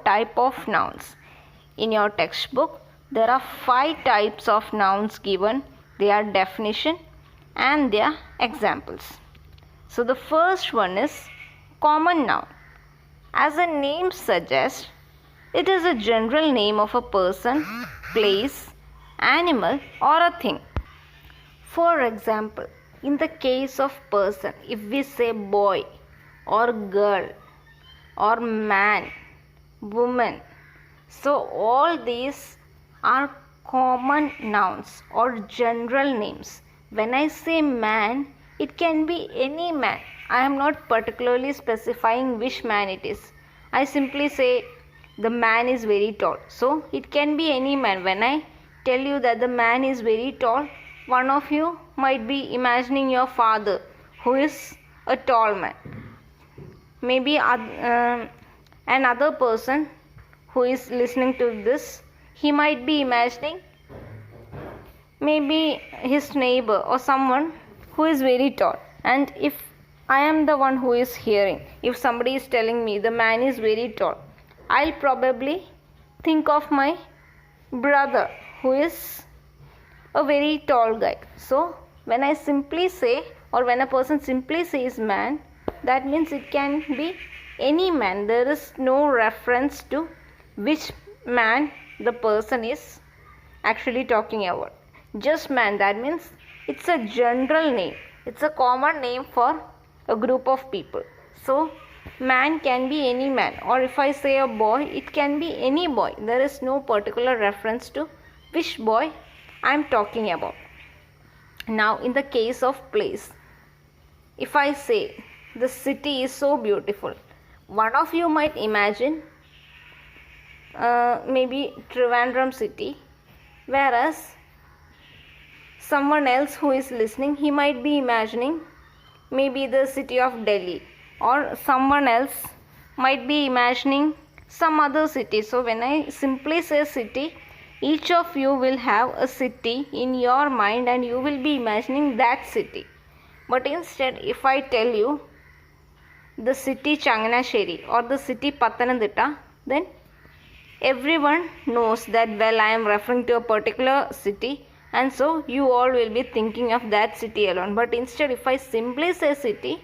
type of nouns. In your textbook, there are 5 types of nouns given, their definition and their examples. So the first one is common noun. As the name suggests, it is a general name of a person, place, animal or a thing. For example, in the case of person, if we say boy or girl or man, woman, so all these are common nouns or general names. When I say man, it can be any man. I am not particularly specifying which man it is. I simply say the man is very tall. So it can be any man. When I tell you that the man is very tall, one of you might be imagining your father who is a tall man. Maybe another person who is listening to this, he might be imagining maybe his neighbor or someone who is very tall. And if I am the one who is hearing, if somebody is telling me the man is very tall, I'll probably think of my brother who is a very tall guy. So when I simply say, or when a person simply says man, that means it can be any man. There is no reference to which man the person is actually talking about. Just man, that means it's a general name. It's a common name for a group of people. So man can be any man, or if I say a boy, it can be any boy. There is no particular reference to which boy I am talking about. Now in the case of place, if I say the city is so beautiful, one of you might imagine maybe Trivandrum city, whereas someone else who is listening, he might be imagining maybe the city of Delhi, or someone else might be imagining some other city. So when I simply say city, each of you will have a city in your mind and you will be imagining that city. But instead, if I tell you the city Changanasheri or the city Pathanamthitta, then everyone knows that, well, I am referring to a particular city, and so you all will be thinking of that city alone. But instead, if I simply say city,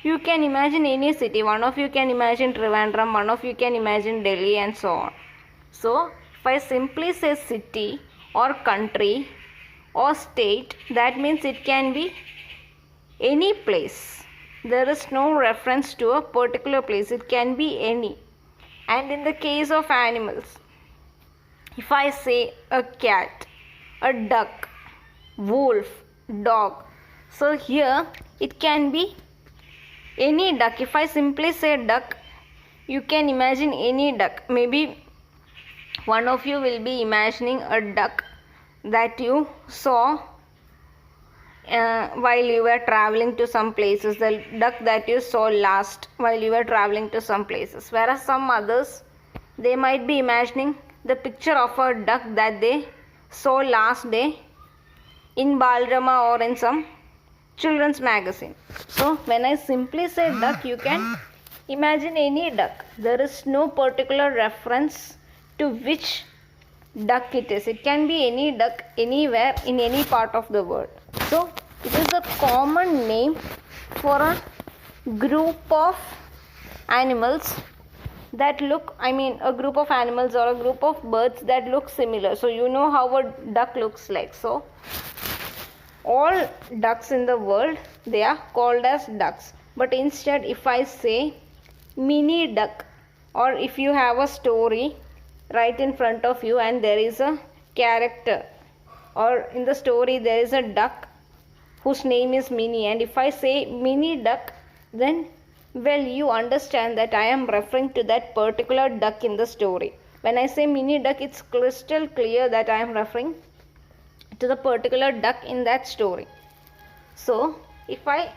you can imagine any city. One of you can imagine Trivandrum, one of you can imagine Delhi, and so on. So if I simply say city or country or state, that means it can be any place. There is no reference to a particular place. It can be any. And in the case of animals, if I say a cat, a duck, wolf, dog, so here it can be any duck. If I simply say duck, you can imagine any duck. Maybe one of you will be imagining a duck that you saw while you were traveling to some places, the duck that you saw last while you were traveling to some places. Whereas some others, they might be imagining the picture of a duck that they saw last day in Balrama or in some children's magazine. So when I simply say duck, you can imagine any duck. There is no particular reference to which duck it is. It can be any duck anywhere in any part of the world. So it is a common name for a group of animals that look, a group of animals or a group of birds that look similar. So you know how a duck looks like. So all ducks in the world, they are called as ducks. But instead, if I say mini duck, or if you have a story right in front of you and there is a character, or in the story there is a duck whose name is Minnie, and if I say mini duck, then well, you understand that I am referring to that particular duck in the story. When I say mini duck, it's crystal clear that I am referring to the particular duck in that story. So if I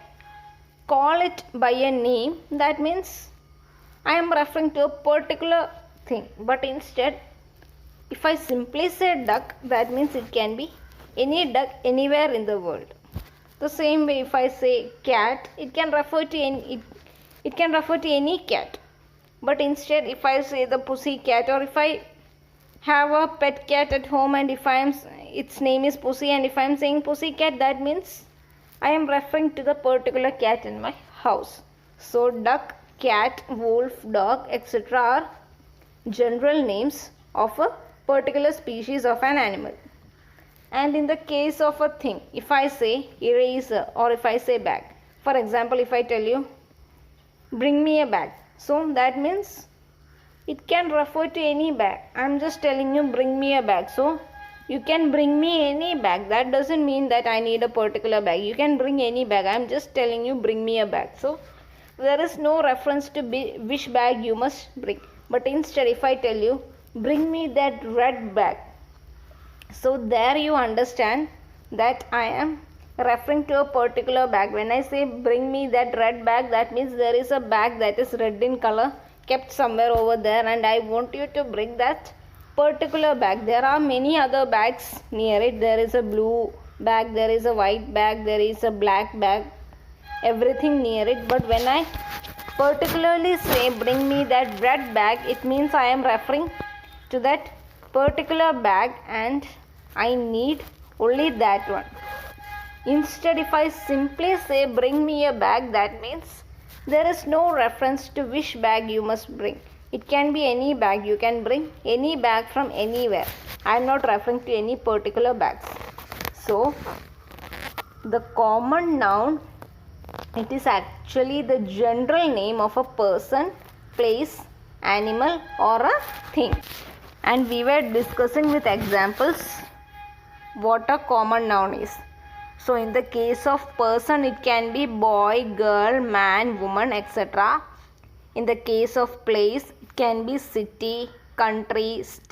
call it by a name, that means I am referring to a particular thing. But instead, if I simply say duck, that means it can be any duck anywhere in the world. The same way, if I say cat, it can refer to any cat. But instead, if I say the pussy cat, or if I have a pet cat at home and if its name is Pussy, and if I am saying pussy cat, that means I am referring to the particular cat in my house. So duck, cat, wolf, dog, etc. are general names of a particular species of an animal. And in the case of a thing, if I say eraser or if I say bag, for example, if I tell you bring me a bag, so that means it can refer to any bag. I am just telling you bring me a bag, so you can bring me any bag. That doesn't mean that I need a particular bag. You can bring any bag. I am just telling you bring me a bag. So there is no reference to which bag you must bring. But instead, if I tell you bring me that red bag, so there you understand that I am referring to a particular bag. When I say bring me that red bag, that means there is a bag that is red in color kept somewhere over there, and I want you to bring that particular bag. There are many other bags near it. There is a blue bag, there is a white bag, there is a black bag, everything near it. But when I particularly say bring me that red bag, it means I am referring to that particular bag and I need only that one. Instead, if I simply say bring me a bag, that means there is no reference to which bag you must bring. It can be any bag. You can bring any bag from anywhere. I am not referring to any particular bags. So the common noun, it is actually the general name of a person, place, animal or a thing. And we were discussing with examples what a common noun is. So in the case of person, it can be boy, girl, man, woman, etc. In the case of place, it can be city, country, state.